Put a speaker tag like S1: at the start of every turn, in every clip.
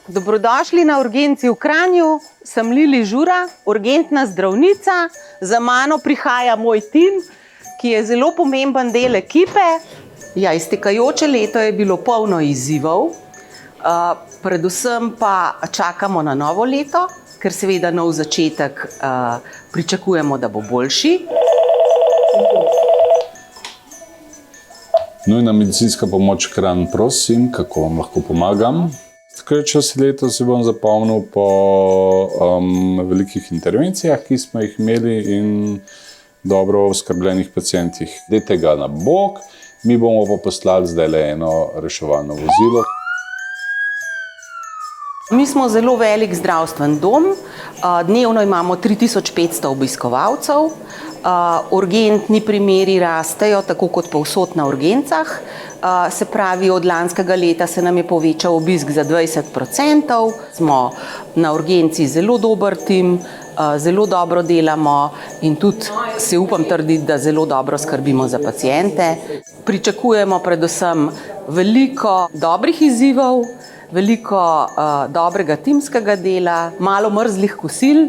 S1: Dobrodošli na urgenci v Kranju, sem Lili Žura, urgentna zdravnica. Za mano prihaja moj tim, ki je zelo pomemben del ekipe. Ja, iztekajoče leto je bilo polno izzivov, predvsem pa čakamo na novo leto, ker seveda nov začetek pričakujemo, da bo boljši.
S2: Nujna medicinska pomoč Kranj, prosim, kako vam lahko pomagam? Iztekajoče leto si bom zapomnil po velikih intervencijah, ki smo jih imeli in dobro oskrbljenih pacientih. Dajte ga na bok, mi bomo pa poslali zdaj le eno reševalno vozilo.
S1: Mi smo zelo velik zdravstven dom, dnevno imamo 3500 obiskovalcev, urgentni primeri rastejo tako kot povsod na urgencah, se pravi od lanskega leta se nam je povečal obisk za 20%, smo na urgenci zelo dober tim, zelo dobro delamo in tudi se upam trditi, da zelo dobro skrbimo za paciente. Pričakujemo predvsem veliko dobrih izzivov, veliko dobrega timskega dela, malo mrzlih kosil,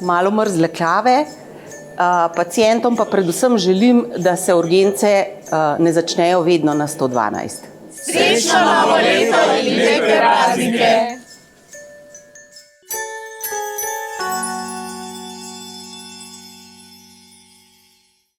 S1: malo mrzle kave. Pacientom pa predvsem želim, da se urgence ne začnejo vedno na 112.
S3: Srečno novo leto in lepe praznike!